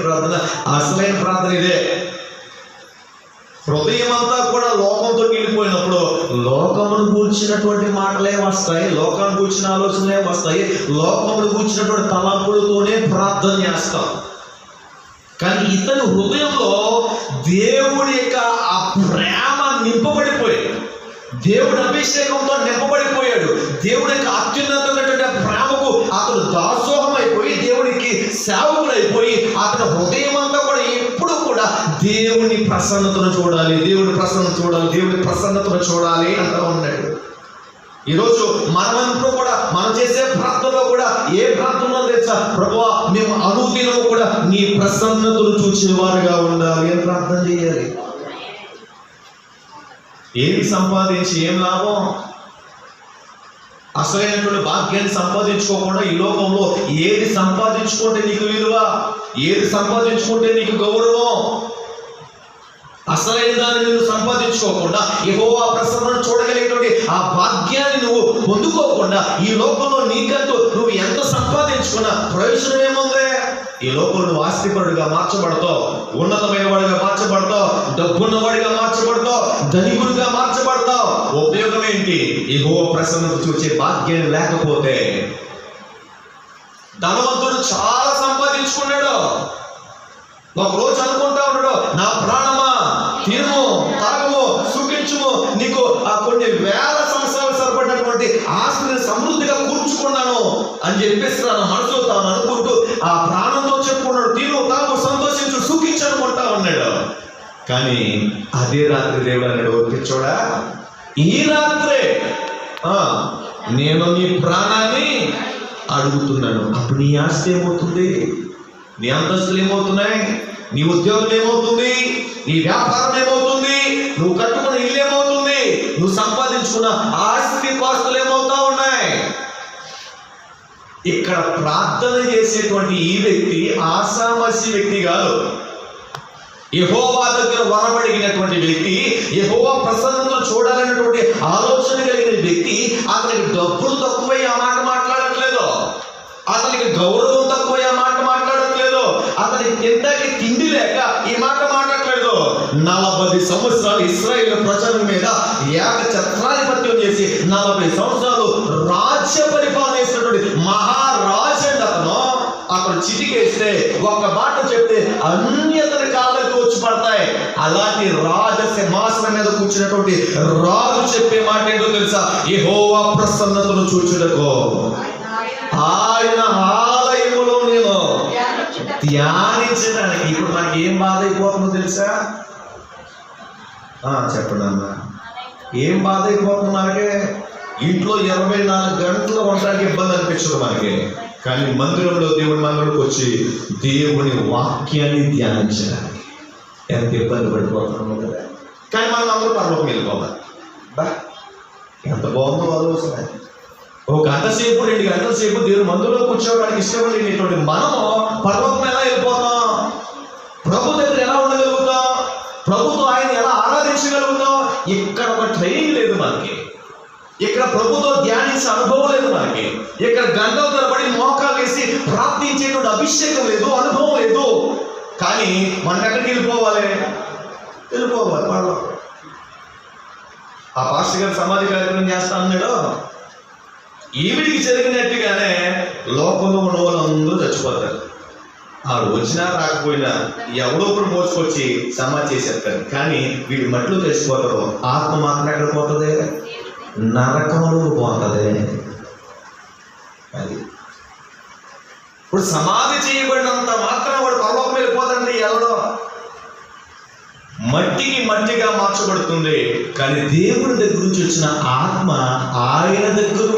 ప్రార్థన, అసలైన ప్రార్థన ఇదే. హృదయం అంతా కూడా లోకంతో నిండిపోయినప్పుడు లోకమును కూర్చున్నటువంటి మాటలే వస్తాయి, లోకాన్ని కూర్చిన ఆలోచనలే వస్తాయి, లోకమును కూర్చున్నటువంటి తలంపులతోనే ప్రార్థన చేస్తాం. కానీ ఇతని హృదయంలో దేవుడి యొక్క ఆ ప్రేమ నింపబడిపోయాడు, దేవుడి అభిషేకంతో నింపబడిపోయాడు. దేవుడి యొక్క అత్యున్నతమైనటువంటి ప్రేమకు అతడు దాసోహం అయిపోయి, దేవుడికి సేవకుడైపోయి, అతని హృదయం అంతా కూడా ఎప్పుడు కూడా దేవుని ప్రసన్నతను చూడాలి, దేవుడి ప్రసన్నత చూడాలి, దేవుడి ప్రసన్నతను చూడాలి అంటూ ఉన్నాడు. ఈరోజు మనమంతా కూడా మనం చేసే ప్రార్థనలో కూడా ఏ ప్రార్థనలో తెలుసా? ప్రభువా, మేము అనుదినం కూడా నీ ప్రసన్నతను చూసేవారుగా ఉండాలి అని ప్రార్థన చేయాలి. ఏమి సంపాదించి ఏం లాభం? అసలైనటువంటి భాగ్యాన్ని సంపాదించుకోకుండా ఈ లోకంలో ఏది సంపాదించుకుంటే నీకు విలువ, ఏది సంపాదించుకుంటే నీకు గౌరవం, అసలైన దాన్ని నువ్వు సంపాదించుకోకుండా యెహోవా ప్రసన్నతను చూడగలిగేటువంటి ఆ భాగ్యాన్ని నువ్వు పొందుకోకుండా ఈ లోకంలో నీకంటూ నువ్వు ఎంత సంపాదించుకున్నా ప్రయోజనం ఏముంది? ఈ లోకంలో నువ్వు ఆస్తిపరుడిగా మార్చబడతావు, ఉన్నతమైన వాడిగా మార్చబడతావు, డబ్బున్నవాడిగా మార్చబడతావు, ధనికుడిగా మార్చబడతావు. ఉపయోగం ఏంటి? యెహోవా ప్రసన్నత చూసే భాగ్యం లేకపోతే. ధనవంతుడు చాలా సంపాదించుకున్నాడు, ఒకరోజు అనుకుంటా ఉన్నాడు, నా ప్రాణమా తినుము తాగము సుఖించుము, నీకు కొన్ని వేల సంవత్సరాలు సరిపడినటువంటి ఆస్తిని సమృద్ధిగా కూర్చుకున్నాను అని చెప్పేసి తన మనసులో తాను అనుకుంటూ ఆ ప్రాణంతో చెప్పుకున్నాడు, తిను తాగు సంతోషించు సుఖించు అనుకుంటా ఉన్నాడు. కానీ అదే రాత్రి దేవుడు అన్నాడు, పిచ్చోడా, ఈ రాత్రే నేను నీ ప్రాణాన్ని అడుగుతున్నాను. అప్పుడు నీ ఆస్తి ఏమవుతుంది? నీ అంతస్తులు ఏమవుతున్నాయి? నీ ఉద్యోగం ఏమవుతుంది? నీ వ్యాపారం ఏమవుతుంది? నువ్వు కట్టుకున్న ఇల్లు ఏమవుతుంది? నువ్వు సంపాదించుకున్న ఆస్తి పాస్తులు ఏమవుతా ఉన్నాయి? ఇక్కడ ప్రార్థన చేసేటువంటి ఈ వ్యక్తి ఆషామాషి వ్యక్తి కాదు. యెహోవా దగ్గర వరమడిగినటువంటి వ్యక్తి, యెహోవా ప్రసన్నతను చూడాలనేటువంటి ఆలోచన కలిగిన వ్యక్తి. అతనికి డబ్బులు తక్కువై ఆ మాట మాట్లాడట్లేదు, అతనికి గౌరవం తక్కువై ఆ మాట మాట్లాడట్లేదు, అతనికి తింటాకి తిండి లేక ఈ మాట మాట్లాడట్లేదు. 40 సంవత్సరాలు ఇశ్రాయేలు ప్రజల మీద ఏకఛత్రాధిపత్యం చేసి 40 సంవత్సరాలు రాజ్య పరిపాలన చేసినటువంటి మహారాజు అండి అతను. అతను చిటికేస్తే ఒక మాట చెప్తే అన్ని అతని కాళ్ళకి వచ్చి పడతాయి. అలాంటి రాజ సింహాసనం మీద కూర్చున్నటువంటి రాజు చెప్పే మాట ఏంటో తెలుసా? యెహోవా ప్రసన్నతను చూచుటకు ఆయన ఆలయములో నేను ధ్యానించడానికి. ఇప్పుడు మనకి ఏం బాధ అయిపోతుందో తెలుసా? చెప్పండి అన్న, ఏం బాధ అయిపోతుంది మనకి? ఇంట్లో 24 గంటలు ఉండడానికి ఇబ్బంది అనిపించదు మనకి, కానీ మందిరంలో దేవుడి మందిరంలోకి వచ్చి దేవుని వాక్యాన్ని ధ్యానించడానికి ఎంత ఇబ్బంది పడిపోతున్నాము కదా. కానీ మనం అందరూ పర్లోకం వెళ్ళిపోవాలి. ఎంత బాగుందో ఆలోచన. ఒక గంట సేపు 2 గంటల సేపు దేవుని మందిరంలో కూర్చోవడానికి ఇష్టపడేటువంటి మనము పర్లోకం ఎలా వెళ్ళిపోతాం? ప్రభు దగ్గర ఎలా ఉండగలుగుతాం? ప్రభుతో ఆయన ఎలా ఆరాధించగలుగుతాం? ఇక్కడ ఒక ట్రైనింగ్ లేదు మనకి, ఇక్కడ ప్రభుతో ధ్యానించే అనుభవం లేదు మనకి, ఇక్కడ గంటల తరబడి మోకాలు వేసి ప్రార్థించేటువంటి అభిషేకం లేదు, అనుభవం లేదు. కానీ మనం ఎక్కడికి వెళ్ళిపోవాలి? వాళ్ళు ఆ పాస్టర్ గారు సమాధి కార్యక్రమం చేస్తా అన్నాడు. ఈవిడికి జరిగినట్టుగానే లోకంలో ఉన్న వాళ్ళందరూ చచ్చిపోతారు. ఆడు వచ్చినా రాకపోయినా ఎవడో ఒకరు మోసుకొచ్చి సమాధి చేసేస్తారు. కానీ వీడి మట్లు తెచ్చిపోతారు. ఆత్మ మాత్రం ఎక్కడ పోతుంది? నరకంలో పోతుంది. అది ఇప్పుడు సమాధి చేయబడినంత మాత్రం వాడు పరలోకం వెళ్ళిపోతాడండి. ఎవడో మట్టికి మట్టిగా మార్చబడుతుంది, కానీ దేవుడి దగ్గర నుంచి వచ్చిన ఆత్మ ఆయన దగ్గర